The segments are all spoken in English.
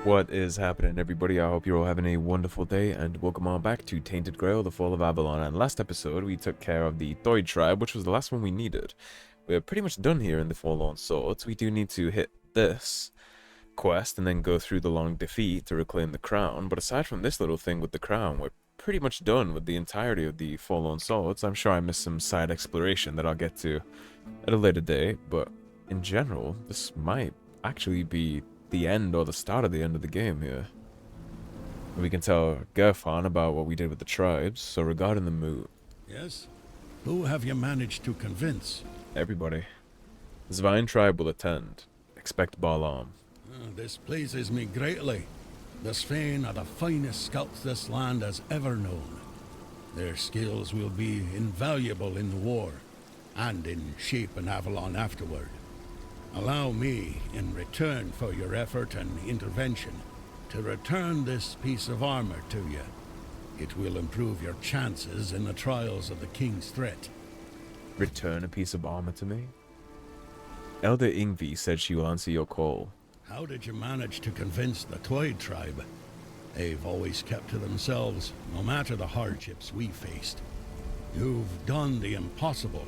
What is happening, everybody? I hope you're all having a wonderful day, and welcome on back to Tainted Grail, the Fall of Avalon. And last episode, we took care of the Thoid tribe, which was the last one we needed. We're pretty much done here in the Forlorn Swords. We do need to hit this quest and then go through the long defeat to reclaim the crown. But aside from this little thing with the crown, we're pretty much done with the entirety of the Forlorn Swords. I'm sure I missed some side exploration that I'll get to at a later date, but in general, this might actually be the end or the start of the end of the game here. We can tell Gerfan about what we did with the tribes, so regarding the moot, Yes? Who have you managed to convince? everybody. The Zvine tribe will attend. Expect Balam. This pleases me greatly. The Svein are the finest scouts this land has ever known. Their skills will be invaluable in the war, and in shaping Avalon afterward. Allow me, in return for your effort and intervention, to return this piece of armor to you. It will improve your chances in the trials of the King's threat. Return a piece of armor to me? Elder Ingvi said she will answer your call. How did you manage to convince the Thoid tribe? They've always kept to themselves, no matter the hardships we faced. You've done the impossible,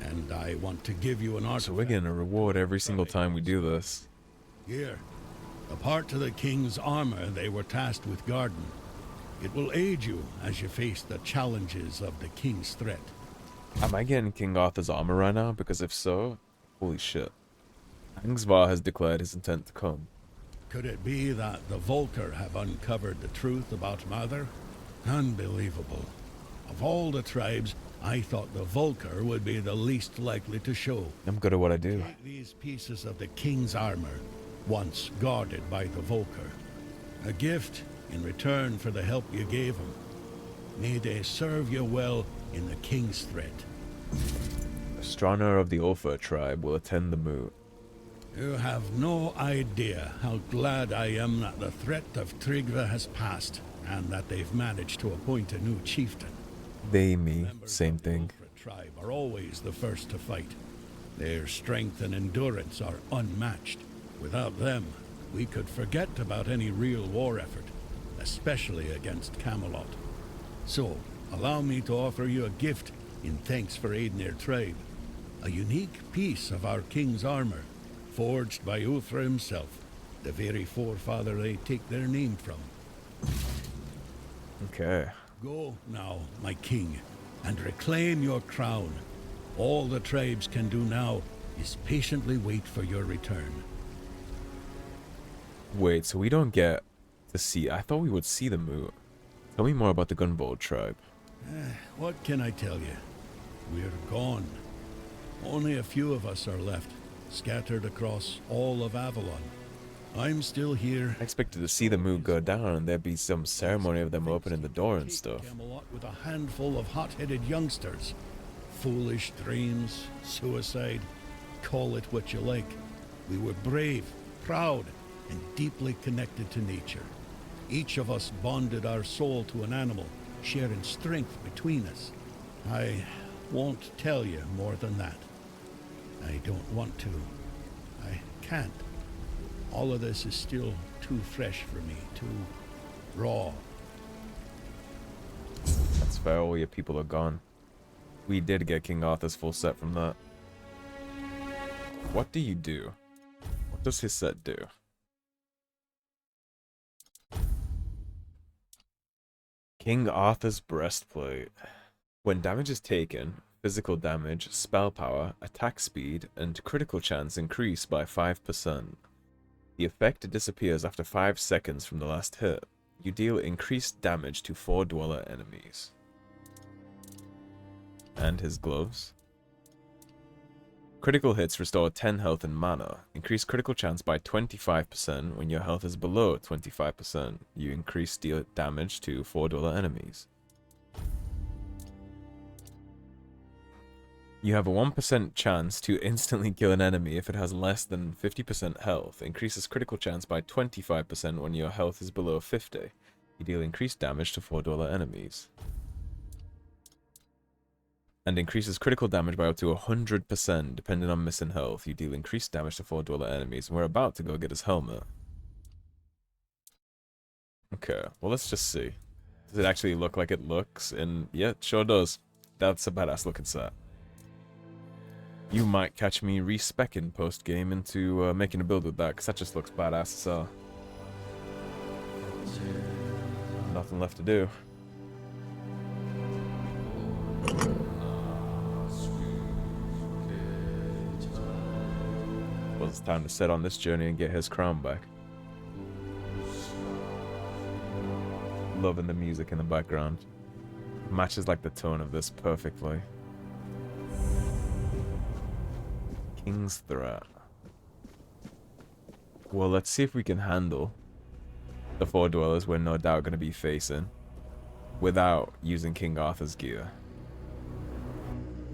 and I want to give you an artifact. So we're getting a reward every single time we do this. Here, a part to the King's armor they were tasked with guarding. It will aid you as you face the challenges of the King's threat. Am I getting King Arthur's armor right now? Because if so, holy shit. Angsvar has declared his intent to come. Could it be that the Volker have uncovered the truth about Mother? Unbelievable. Of all the tribes, I thought the Volker would be the least likely to show. I'm good at what I do. Take these pieces of the King's armor, once guarded by the Volker. A gift in return for the help you gave him. May they serve you well in the King's threat. Strana of the Ulfa tribe will attend the moot. You have no idea how glad I am that the threat of Tryggve has passed, and that they've managed to appoint a new chieftain. They, me, Members same of the thing. Ulfra tribe are always the first to fight. Their strength and endurance are unmatched. Without them, we could forget about any real war effort, especially against Camelot. So, allow me to offer you a gift in thanks for aiding their tribe. A unique piece of our king's armor, forged by Ulfra himself, the very forefather they take their name from. Okay. Go now, my king, and reclaim your crown. All the tribes can do now is patiently wait for your return. Wait, so we don't get to see... I thought we would see the moot. Tell me more about the Gunvold tribe. What can I tell you? We're gone. Only a few of us are left, scattered across all of Avalon. I'm still here. I expected to see the moot go down and there'd be some ceremony of them opening the door and stuff. Camelot with a handful of hot-headed youngsters. Foolish dreams, suicide, call it what you like. We were brave, proud, and deeply connected to nature. Each of us bonded our soul to an animal, sharing strength between us. I won't tell you more than that. I don't want to. I can't. All of this is still too fresh for me, too raw. That's fair, all your people are gone. We did get King Arthur's full set from that. What do you do? What does his set do? King Arthur's breastplate. When damage is taken, physical damage, spell power, attack speed, and critical chance increase by 5%. The effect disappears after 5 seconds from the last hit. You deal increased damage to 4 dweller enemies. And his gloves. Critical hits restore 10 health and mana. Increase critical chance by 25% when your health is below 25%. You increase deal damage to 4 dweller enemies. You have a 1% chance to instantly kill an enemy if it has less than 50% health. Increases critical chance by 25% when your health is below 50. You deal increased damage to 4 dweller enemies. And increases critical damage by up to 100% depending on missing health. You deal increased damage to 4 dweller enemies. And we're about to go get his helmet. Okay, well, let's just see. Does it actually look like it looks? And yeah, it sure does. That's a badass looking set. You might catch me respecking post-game into making a build with that, because that just looks badass, so... Nothing left to do. Well, it's time to set on this journey and get his crown back. Loving the music in the background. Matches like the tone of this perfectly. King's Threat. Well, let's see if we can handle the 4 dwellers we're no doubt going to be facing without using King Arthur's gear.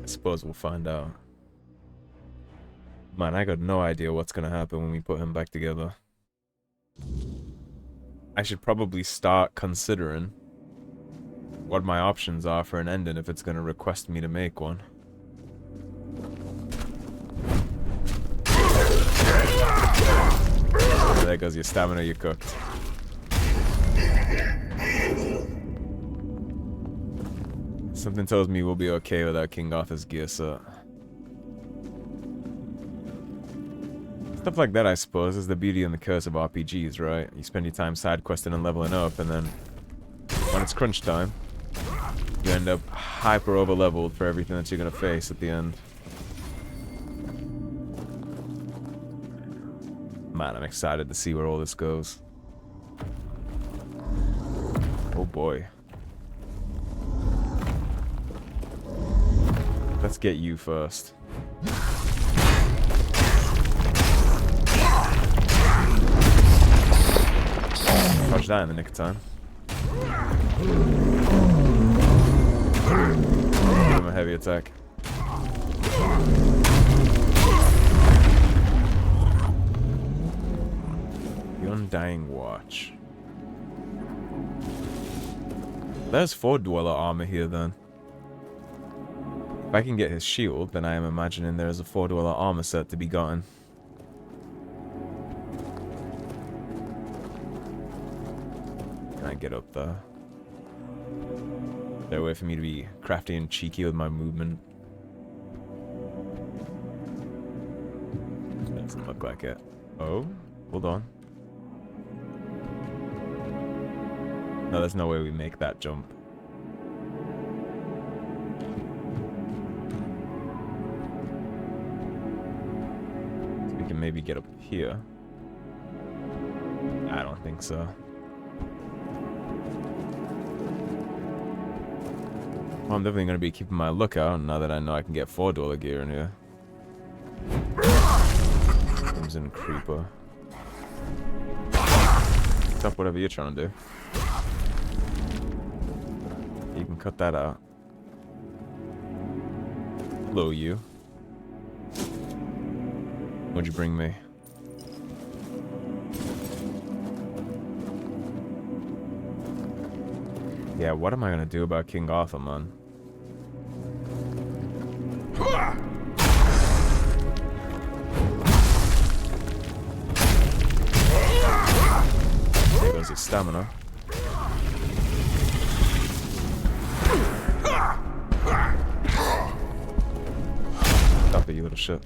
I suppose we'll find out. Man, I got no idea what's going to happen when we put him back together. I should probably start considering what my options are for an ending if it's going to request me to make one. There goes your stamina, you cooked. Something tells me we'll be okay without King Arthur's gear set. Stuff like that, I suppose, is the beauty and the curse of RPGs, right? You spend your time side questing and leveling up, and then when it's crunch time, you end up hyper over leveled for everything that you're gonna face at the end. Man, I'm excited to see where all this goes. Oh boy. Let's get you first. Touch that in the nick of time. Give him a heavy attack. The Undying Watch. There's 4 dweller armor here then. If I can get his shield, then I am imagining there is a 4 dweller armor set to be gotten. Can I get up there? Is there a way for me to be crafty and cheeky with my movement? Doesn't look like it. Oh, hold on. No, there's no way we make that jump. So we can maybe get up here. I don't think so. Well, I'm definitely going to be keeping my lookout now that I know I can get 4 dweller gear in here. Crimson Creeper. Stop whatever you're trying to do. You can cut that out. Hello, you. What'd you bring me? Yeah, what am I gonna do about King Arthur, man? There goes his stamina. Stop it, you little shit.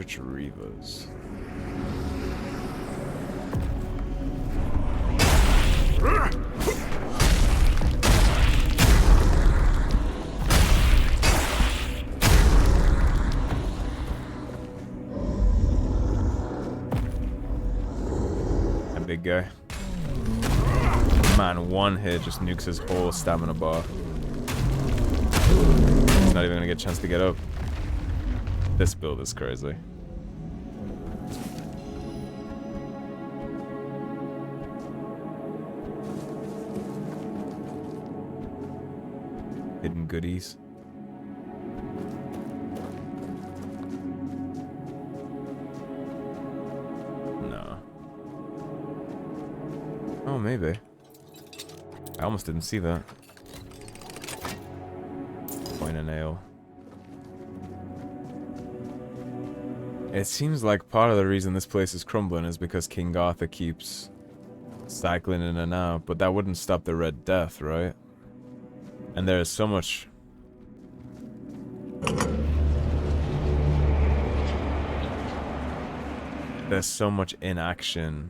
Reavers. That big guy. Man, one hit just nukes his whole stamina bar. He's not even gonna get a chance to get up. This build is crazy. Hidden goodies. No. Oh, maybe. I almost didn't see that. Point a nail. It seems like part of the reason this place is crumbling is because King Arthur keeps cycling in and out, but that wouldn't stop the Red Death, right? And there is so much... There's so much inaction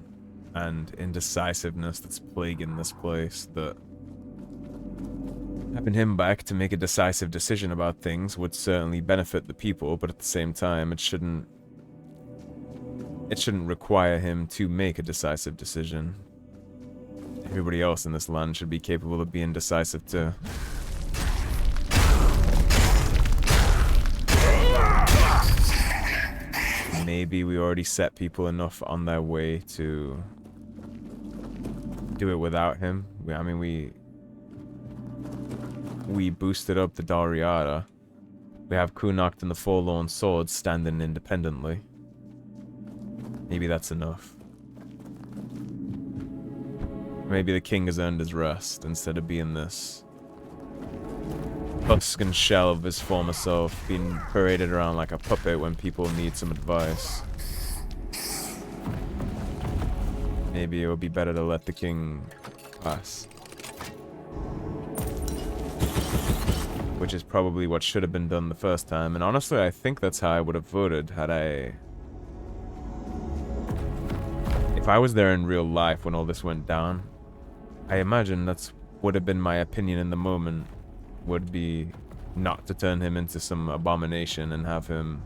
and indecisiveness that's plaguing this place that having him back to make a decisive decision about things would certainly benefit the people, but at the same time, it shouldn't require him to make a decisive decision. Everybody else in this land should be capable of being decisive too. Maybe we already set people enough on their way to do it without him. I mean, we boosted up the Dariada. We have Kunakt and the Forlorn Swords standing independently. Maybe that's enough. Maybe the king has earned his rest instead of being this husk and shell of his former self, being paraded around like a puppet when people need some advice. Maybe it would be better to let the king pass. Which is probably what should have been done the first time, and honestly I think that's how I would have voted had I... If I was there in real life when all this went down, I imagine that's would have been my opinion in the moment, would be not to turn him into some abomination and have him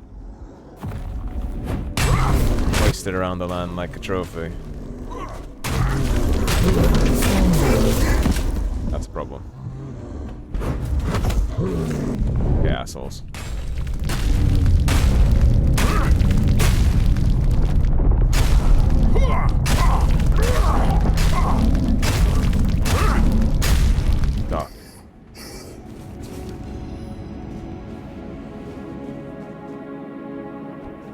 hoisted around the land like a trophy. That's a problem. Okay, assholes. Doc.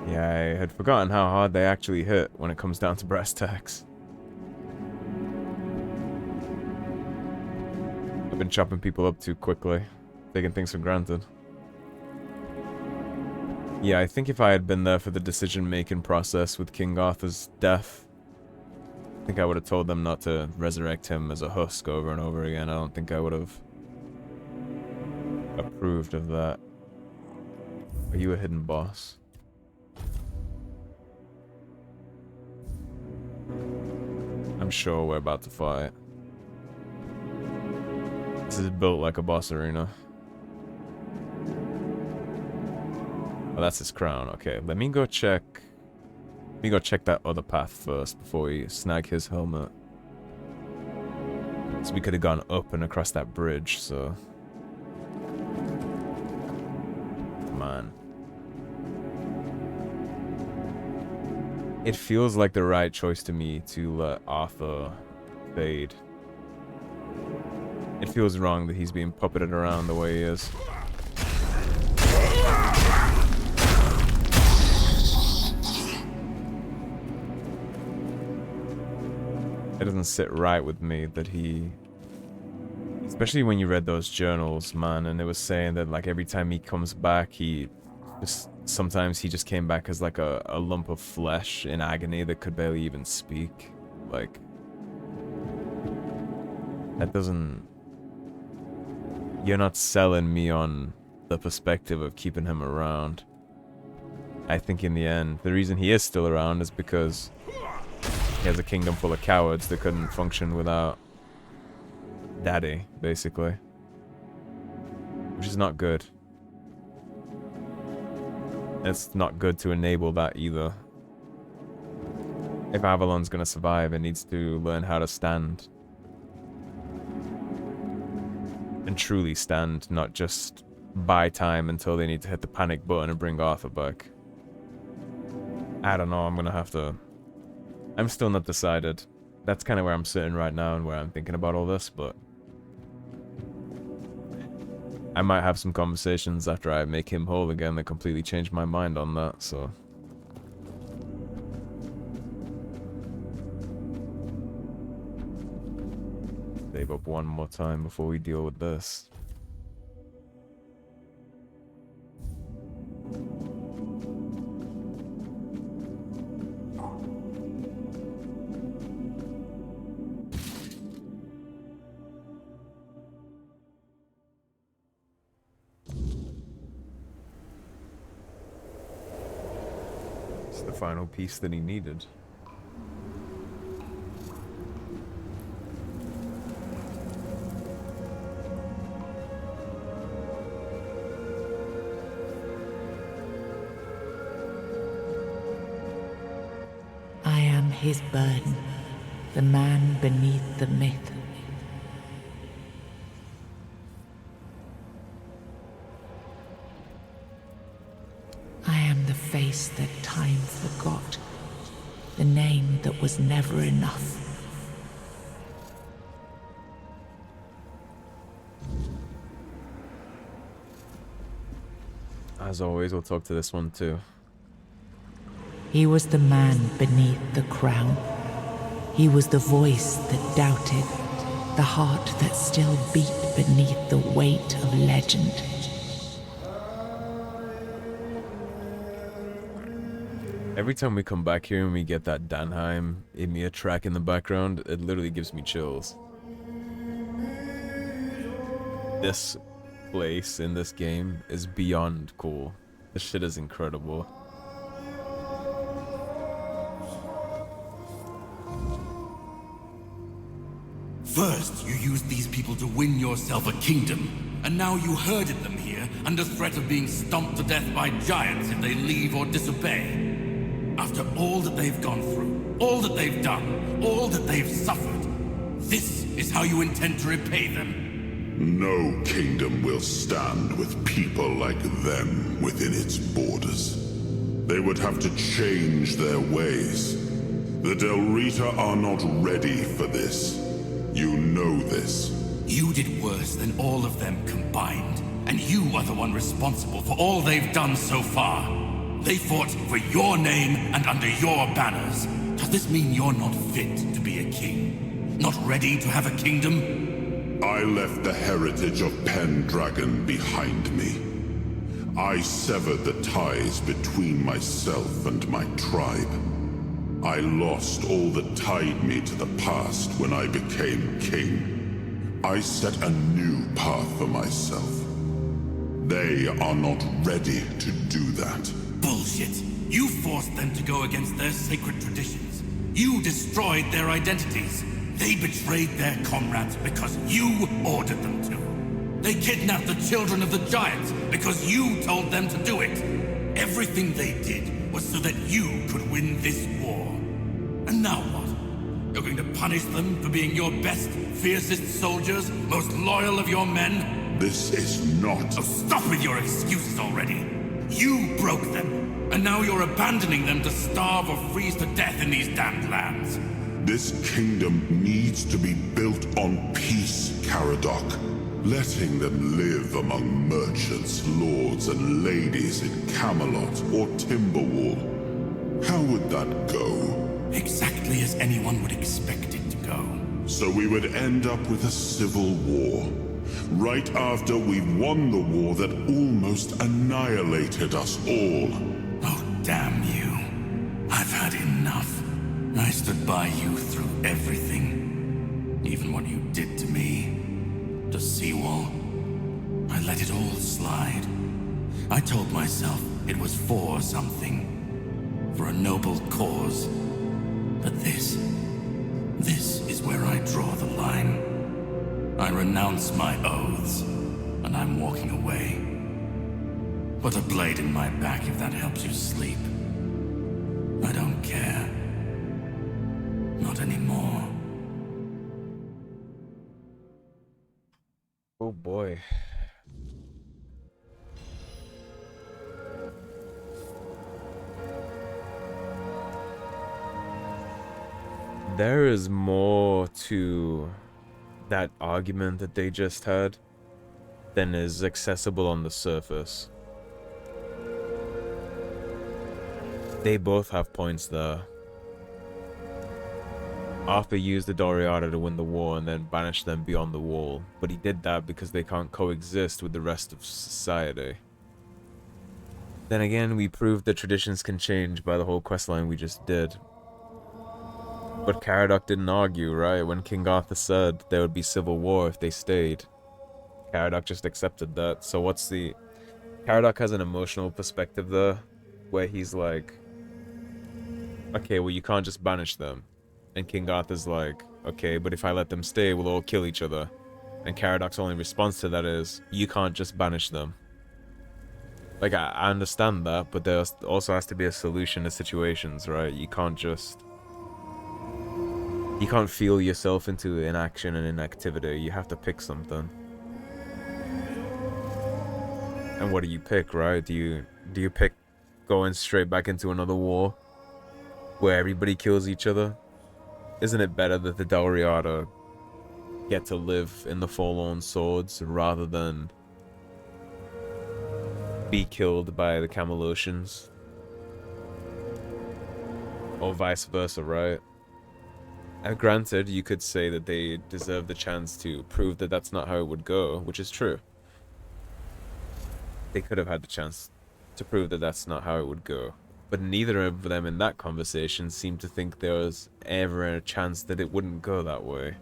Yeah, I had forgotten how hard they actually hit when it comes down to brass tacks. I've been chopping people up too quickly, taking things for granted. Yeah, I think if I had been there for the decision-making process with King Arthur's death, I think I would have told them not to resurrect him as a husk over and over again. I don't think I would have approved of that. Are you a hidden boss? I'm sure we're about to fight. This is built like a boss arena. Oh, that's his crown. Okay, let me go check. Let me go check that other path first before we snag his helmet. So we could have gone up and across that bridge, so... Come on. It feels like the right choice to me to let Arthur fade. It feels wrong that he's being puppeted around the way he is. It doesn't sit right with me that he... Especially when you read those journals, man, and it was saying that, like, every time he comes back, he just... Sometimes he just came back as, like, a lump of flesh in agony that could barely even speak. Like... That doesn't... You're not selling me on the perspective of keeping him around. I think in the end, the reason he is still around is because... He has a kingdom full of cowards that couldn't function without Daddy, basically. Which is not good. And it's not good to enable that either. If Avalon's gonna survive, it needs to learn how to stand. And truly stand, not just buy time until they need to hit the panic button and bring Arthur back. I don't know, I'm gonna have to... I'm still not decided. That's kind of where I'm sitting right now and where I'm thinking about all this, but... I might have some conversations after I make him whole again that completely change my mind on that, so... Save up one more time before we deal with this. It's the final piece that he needed. I am his burden, the man beneath the myth. I am the face that time forgot, the name that was never enough. As always, we'll talk to this one too. He was the man beneath the crown. He was the voice that doubted, the heart that still beat beneath the weight of legend. Every time we come back here and we get that Danheim Ymir track in the background, it literally gives me chills. This place in this game is beyond cool. This shit is incredible. First, you used these people to win yourself a kingdom, and now you herded them here under threat of being stomped to death by giants if they leave or disobey. After all that they've gone through, all that they've done, all that they've suffered, this is how you intend to repay them. No kingdom will stand with people like them within its borders. They would have to change their ways. The Del Rita are not ready for this. You know this. You did worse than all of them combined, and you are the one responsible for all they've done so far. They fought for your name and under your banners. Does this mean you're not fit to be a king? Not ready to have a kingdom? I left the heritage of Pendragon behind me. I severed the ties between myself and my tribe. I lost all that tied me to the past when I became king. I set a new path for myself. They are not ready to do that. Bullshit. You forced them to go against their sacred traditions. You destroyed their identities. They betrayed their comrades because you ordered them to. They kidnapped the children of the giants because you told them to do it. Everything they did was so that you could win this war. And now what? You're going to punish them for being your best, fiercest soldiers, most loyal of your men? This is not... So stop with your excuses already. You broke them, and now you're abandoning them to starve or freeze to death in these damned lands. This kingdom needs to be built on peace, Caradoc. Letting them live among merchants, lords, and ladies in Camelot or Timberwall. How would that go? Exactly as anyone would expect it to go. So we would end up with a civil war. Right after we won the war that almost annihilated us all. Oh, damn you. I've had enough. I stood by you through everything. Even what you did to me. To Seawall. I let it all slide. I told myself it was for something. For a noble cause. But this is where I draw the line. I renounce my oaths, and I'm walking away. Put a blade in my back if that helps you sleep. I don't care. Not anymore. Oh boy. There is more to that argument that they just had than is accessible on the surface. They both have points there. Arthur used the Doriata to win the war and then banished them beyond the wall, but he did that because they can't coexist with the rest of society. Then again, we proved that traditions can change by the whole questline we just did. But Caradoc didn't argue, right? When King Arthur said there would be civil war if they stayed, Caradoc just accepted that. So what's the... Caradoc has an emotional perspective there, where he's like, okay, well you can't just banish them. And King Arthur's like, okay, but if I let them stay, we'll all kill each other. And Caradoc's only response to that is, you can't just banish them. Like, I understand that, but there also has to be a solution to situations, right? You can't just... You can't feel yourself into inaction and inactivity. You have to pick something. And what do you pick, right? Do you pick going straight back into another war where everybody kills each other? Isn't it better that the Doriata get to live in the Forlorn Swords rather than be killed by the Camelocians? Or vice versa, right? And granted, you could say that they deserve the chance to prove that that's not how it would go, which is true. They could have had the chance to prove that that's not how it would go. But neither of them in that conversation seemed to think there was ever a chance that it wouldn't go that way.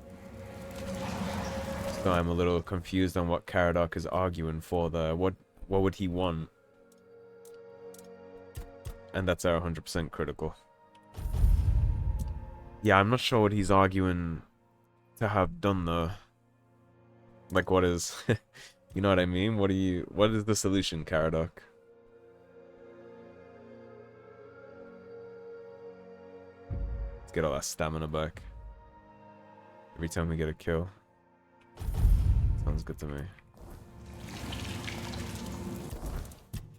So I'm a little confused on what Caradoc is arguing for there. What would he want? And that's our 100% critical. Yeah, I'm not sure what he's arguing to have done though. Like, what is... you know what I mean? What is the solution, Caradoc? Let's get all that stamina back. Every time we get a kill. Sounds good to me.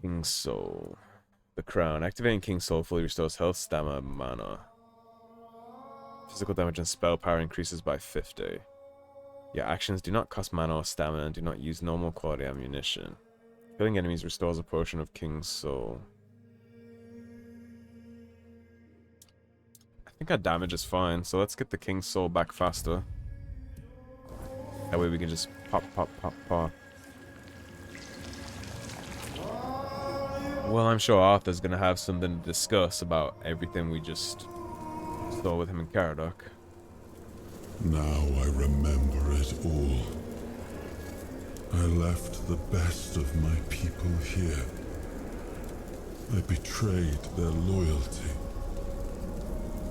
King's Soul. The Crown. Activating King's Soul fully restores health, stamina, mana. Physical damage and spell power increases by 50. Your actions do not cost mana or stamina and do not use normal quality ammunition. Killing enemies restores a portion of King's Soul. I think our damage is fine, so let's get the King's Soul back faster. That way we can just pop, pop, pop, pop. Well, I'm sure Arthur's gonna have something to discuss about everything we just saw with him and Caradoc. Now I remember it all. I left the best of my people here. I betrayed their loyalty.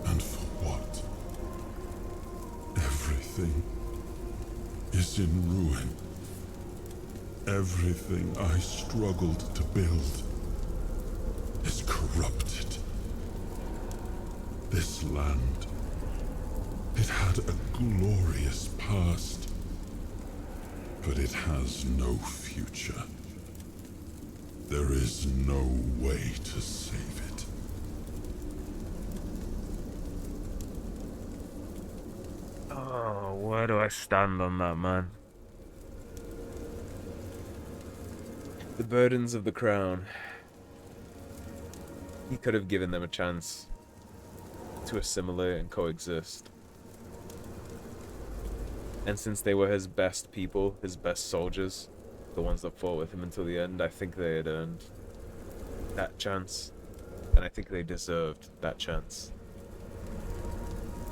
And for what? Everything is in ruin. Everything I struggled to build is corrupted. This land, it had a glorious past, but it has no future. There is no way to save it. Oh, where do I stand on that, man? The burdens of the crown. He could have given them a chance to assimilate and coexist. And since they were his best people, his best soldiers, the ones that fought with him until the end, I think they had earned that chance. And I think they deserved that chance.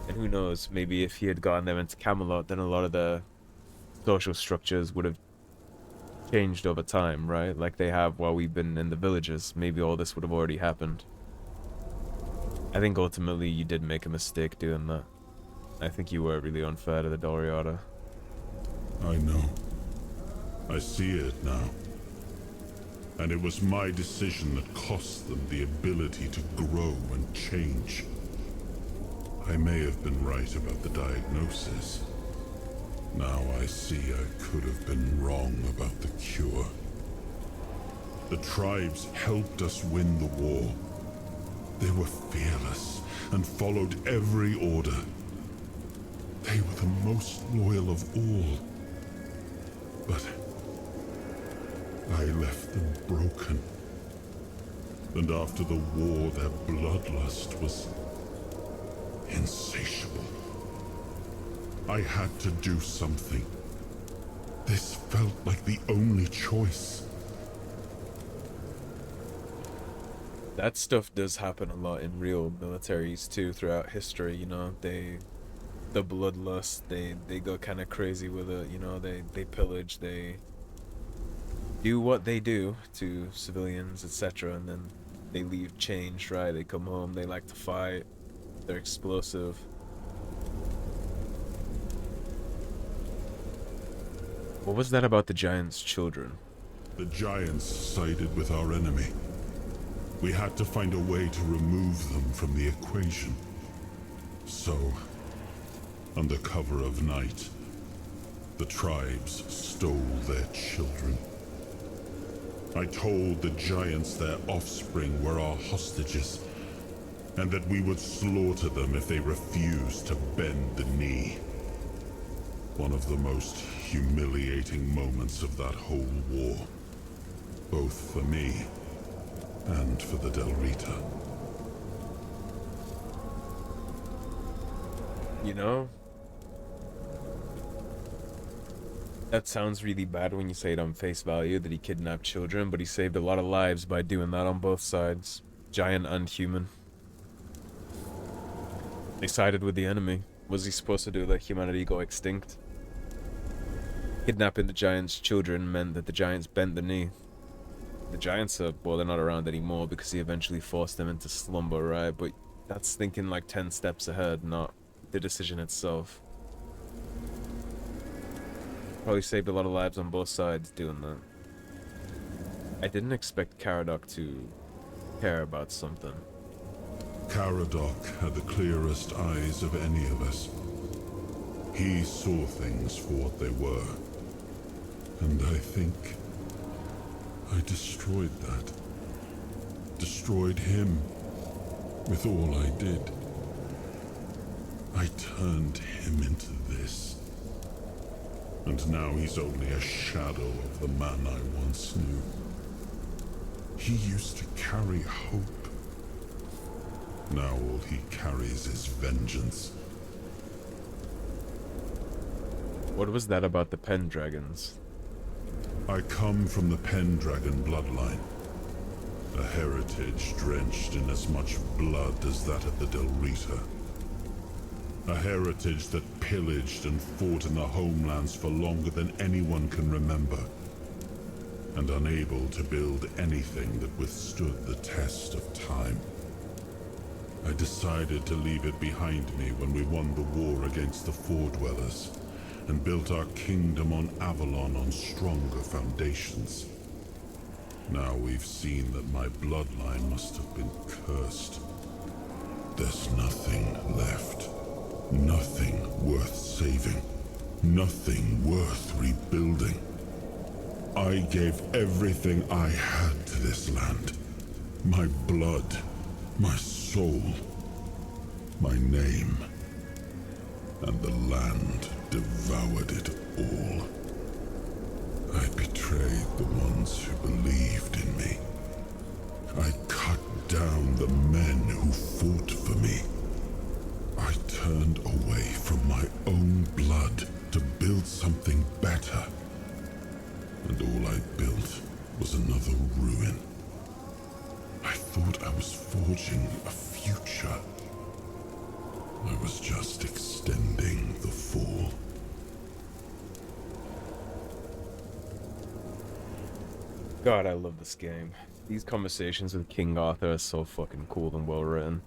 And who knows, maybe if he had gotten them into Camelot, then a lot of the social structures would have changed over time, right? Like they have while we've been in the villages. Maybe all this would have already happened. I think ultimately you did make a mistake doing that. I think you were really unfair to the Doriata. I know. I see it now. And it was my decision that cost them the ability to grow and change. I may have been right about the diagnosis. Now I see I could have been wrong about the cure. The tribes helped us win the war. They were fearless and followed every order. They were the most loyal of all. But I left them broken. And after the war, their bloodlust was insatiable. I had to do something. This felt like the only choice. That stuff does happen a lot in real militaries too throughout history, you know. The bloodlust, they go kind of crazy with it, you know. They pillage, they do what they do to civilians, etc., and then they leave changed, right? They come home, they like to fight, they're explosive. What was that about the giant's children? The giants sided with our enemy. We had to find a way to remove them from the equation. So, under cover of night, the tribes stole their children. I told the giants their offspring were our hostages, and that we would slaughter them if they refused to bend the knee. One of the most humiliating moments of that whole war, both for me and for the Del Rita. You know, that sounds really bad when you say it on face value, that he kidnapped children, but he saved a lot of lives by doing that on both sides, giant and human. They sided with the enemy. Was he supposed to do let humanity go extinct? Kidnapping the giant's children meant that the giants bent the knee. The giants are, well, they're not around anymore because he eventually forced them into slumber, right? But that's thinking like 10 steps ahead, not the decision itself. Probably saved a lot of lives on both sides doing that. I didn't expect Caradoc to care about something. Caradoc had the clearest eyes of any of us. He saw things for what they were. And I think I destroyed that. Destroyed him with all I did. I turned him into this. And now he's only a shadow of the man I once knew. He used to carry hope. Now all he carries is vengeance. What was that about the Pendragons? I come from the Pendragon bloodline. A heritage drenched in as much blood as that of the Del Rita. A heritage that pillaged and fought in the homelands for longer than anyone can remember. And unable to build anything that withstood the test of time. I decided to leave it behind me when we won the war against the Foredwellers, and built our kingdom on Avalon on stronger foundations. Now we've seen that my bloodline must have been cursed. There's nothing left. Nothing worth saving. Nothing worth rebuilding. I gave everything I had to this land. My blood, my soul, my name. And the land devoured it all. I betrayed the ones who believed in me. I cut down the men who fought for me. I turned away from my own blood to build something better. And all I built was another ruin. I thought I was forging a future. I was just extending the fall. God, I love this game. These conversations with King Arthur are so fucking cool and well written.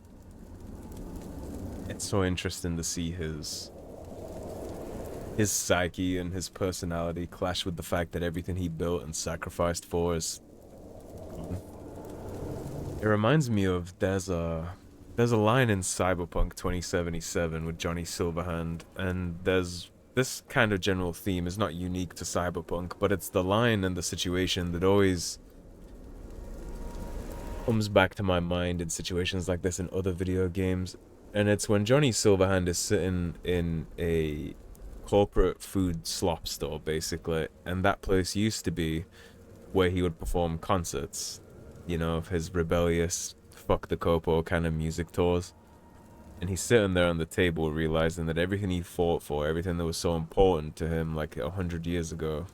It's so interesting to see his psyche and his personality clash with the fact that everything he built and sacrificed for is... It reminds me of, there's a line in Cyberpunk 2077 with Johnny Silverhand, and there's this kind of general theme is not unique to Cyberpunk, but it's the line and the situation that always comes back to my mind in situations like this in other video games. And it's when Johnny Silverhand is sitting in a corporate food slop store, basically, and that place used to be where he would perform concerts, you know, of his rebellious fuck the copo kind of music tours. And he's sitting there on the table realizing that everything he fought for, everything that was so important to him like 100 years ago,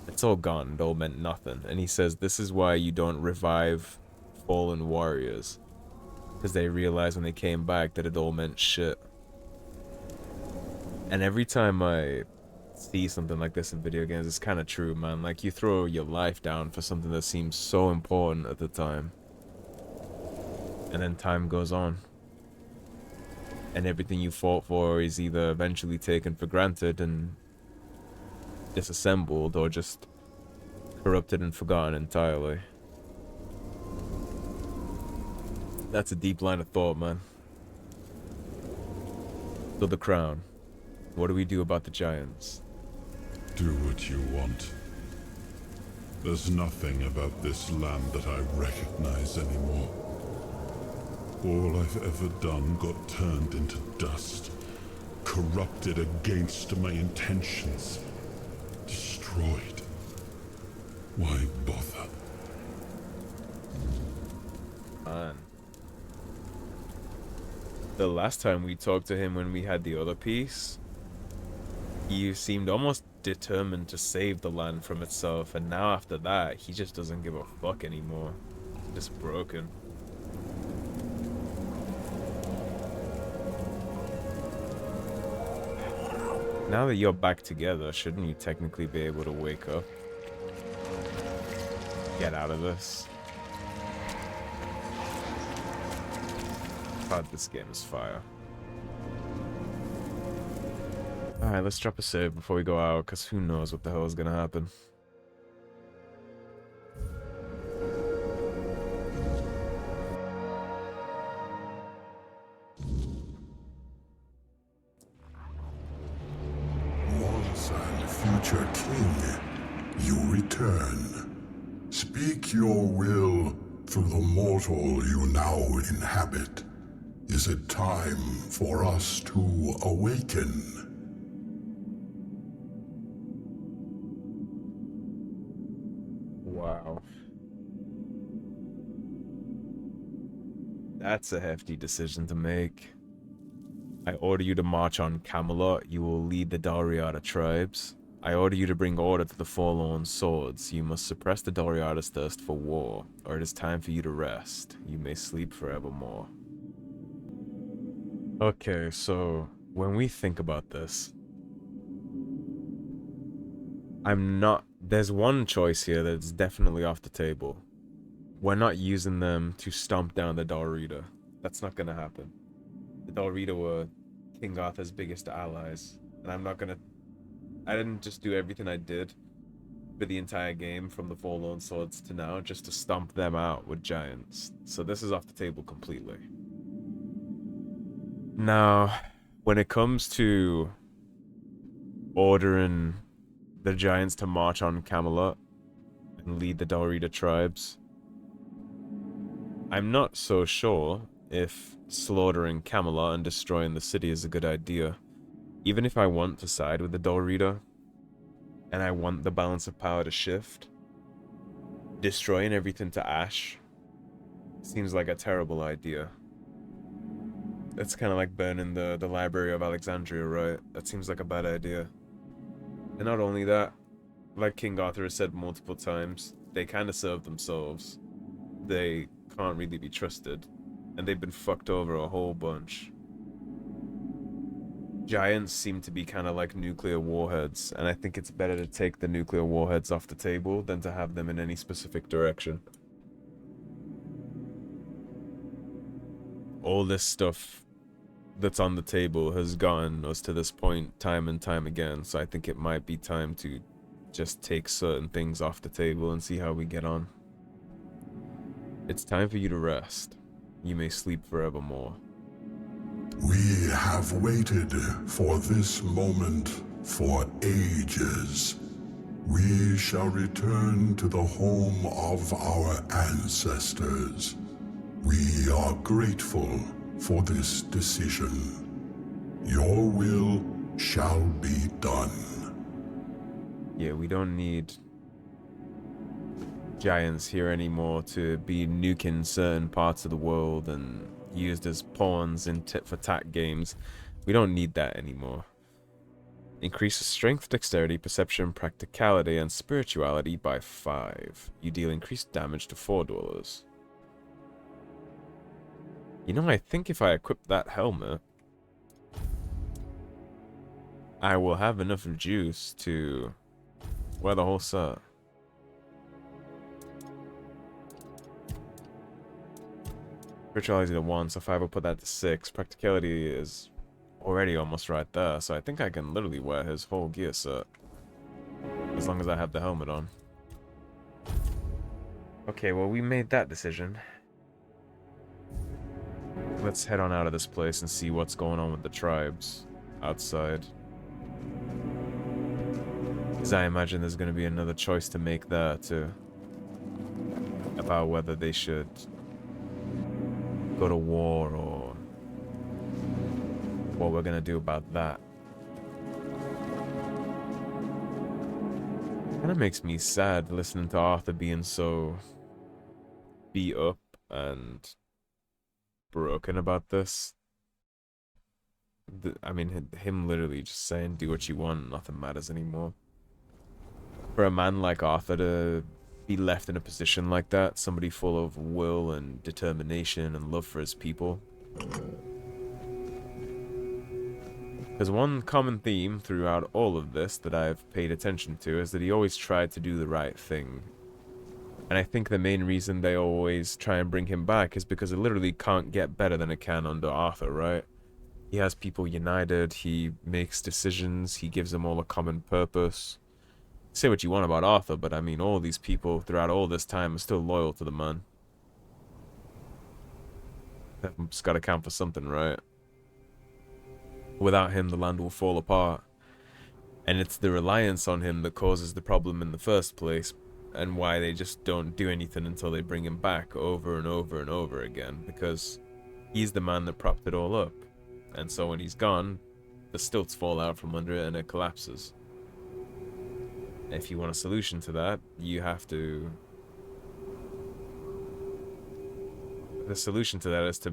it's all gone. It all meant nothing. And he says this is why you don't revive fallen warriors. Because they realized when they came back that it all meant shit. And every time I see something like this in video games, it's kind of true, man. Like, you throw your life down for something that seems so important at the time. And then time goes on. And everything you fought for is either eventually taken for granted and disassembled, or just corrupted and forgotten entirely. That's a deep line of thought, man. So the crown. What do we do about the giants? Do what you want. There's nothing about this land that I recognize anymore. All I've ever done got turned into dust, corrupted against my intentions, destroyed. Why bother? Man. The last time we talked to him when we had the other piece, he seemed almost determined to save the land from itself, and now after that, he just doesn't give a fuck anymore. Just broken. Now that you're back together, shouldn't you technically be able to wake up? Get out of this. God, this game is fire. Alright, let's drop a save before we go out, because who knows what the hell is gonna happen. Once and future king, you return. Speak your will through the mortal you now inhabit. Is it time for us to awaken? Wow. That's a hefty decision to make. I order you to march on Camelot. You will lead the Dalriada tribes. I order you to bring order to the forlorn swords. You must suppress the Dalriada's thirst for war, or it is time for you to rest. You may sleep forevermore. Okay, so when we think about this, there's one choice here that's definitely off the table. We're not using them to stomp down the Dalriada. That's not gonna happen. The Dalriada were King Arthur's biggest allies, and I didn't just do everything I did for the entire game from the Forlorn Swords to now just to stomp them out with giants. So this is off the table completely. Now, when it comes to ordering the giants to march on Camelot and lead the Dalriada tribes, I'm not so sure if slaughtering Camelot and destroying the city is a good idea. Even if I want to side with the Dalriada, and I want the balance of power to shift, destroying everything to ash seems like a terrible idea. It's kind of like burning the Library of Alexandria, right? That seems like a bad idea. And not only that, like King Arthur has said multiple times, they kind of serve themselves. They can't really be trusted, and they've been fucked over a whole bunch. Giants seem to be kind of like nuclear warheads, and I think it's better to take the nuclear warheads off the table than to have them in any specific direction. All this stuff that's on the table has gotten us to this point time and time again, so I think it might be time to just take certain things off the table and see how we get on. It's time for you to rest. You may sleep forevermore. We have waited for this moment for ages. We shall return to the home of our ancestors. We are grateful for this decision. Your will shall be done. Yeah, we don't need giants here anymore to be nuking certain parts of the world and used as pawns in tit-for-tat games. We don't need that anymore. Increases strength, dexterity, perception, practicality, and spirituality by 5. You deal increased damage to 4 dwellers. You know, I think if I equip that helmet, I will have enough juice to wear the whole set. Spirituality to 1, so 5 will put that to 6. Practicality is already almost right there, so I think I can literally wear his whole gear set. As long as I have the helmet on. Okay, well, we made that decision. Let's head on out of this place and see what's going on with the tribes outside. Because I imagine there's going to be another choice to make there, too. About whether they should go to war or what we're going to do about that. Kind of makes me sad listening to Arthur being so beat up and broken about this. I mean, him literally just saying, do what you want, nothing matters anymore. For a man like Arthur to be left in a position like that, somebody full of will and determination and love for his people. There's one common theme throughout all of this that I've paid attention to, is that he always tried to do the right thing. And I think the main reason they always try and bring him back is because it literally can't get better than it can under Arthur, right? He has people united, he makes decisions, he gives them all a common purpose. Say what you want about Arthur, but I mean, all these people throughout all this time are still loyal to the man. That's gotta count for something, right? Without him, the land will fall apart. And it's the reliance on him that causes the problem in the first place, and why they just don't do anything until they bring him back over and over and over again, because he's the man that propped it all up. And so when he's gone, the stilts fall out from under it and it collapses. If you want a solution to that, you have to... The solution to that is to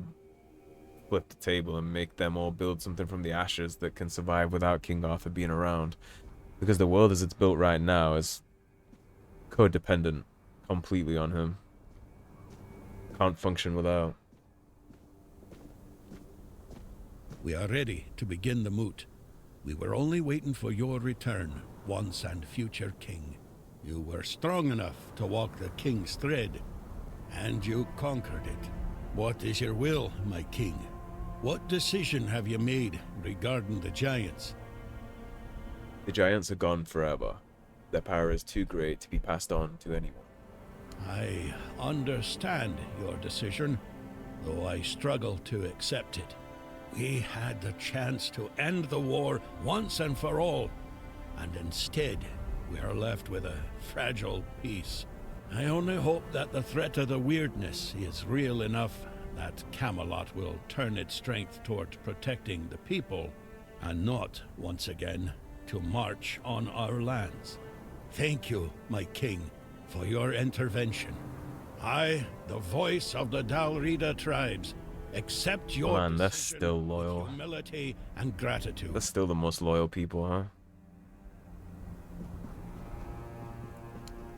flip the table and make them all build something from the ashes that can survive without King Arthur being around. Because the world as it's built right now is codependent completely on him. Can't function without. We are ready to begin the moot. We were only waiting for your return, once and future king. You were strong enough to walk the king's thread, and you conquered it. What is your will, my king? What decision have you made regarding the giants? The giants are gone forever. Their power is too great to be passed on to anyone. I understand your decision, though I struggle to accept it. We had the chance to end the war once and for all, and instead we are left with a fragile peace. I only hope that the threat of the Wyrdness is real enough that Camelot will turn its strength toward protecting the people, and not, once again, to march on our lands. Thank you, my king, for your intervention. I, the voice of the Dalrida tribes, accept your Man, they're decision still loyal. with humility and gratitude. They're still the most loyal people, huh?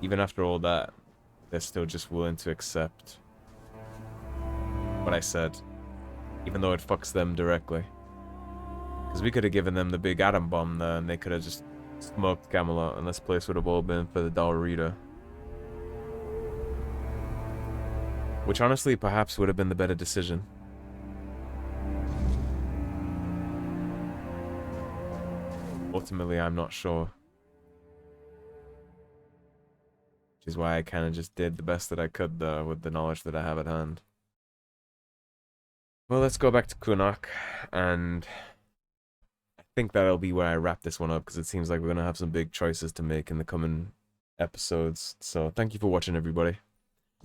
Even after all that, they're still just willing to accept what I said, even though it fucks them directly. Because we could have given them the big atom bomb there, and they could have just smoked Camelot, and this place would have all been for the Dalrida. Which honestly, perhaps would have been the better decision. Ultimately, I'm not sure. Which is why I kind of just did the best that I could there with the knowledge that I have at hand. Well, let's go back to Caradoc, and I think that'll be where I wrap this one up, because it seems like we're going to have some big choices to make in the coming episodes. So thank you for watching, everybody.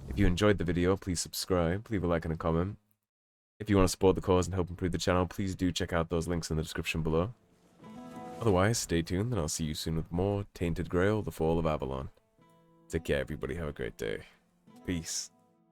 If you enjoyed the video, please subscribe, leave a like and a comment. If you want to support the cause and help improve the channel, please do check out those links in the description below. Otherwise, stay tuned, and I'll see you soon with more Tainted Grail, The Fall of Avalon. Take care, everybody. Have a great day. Peace.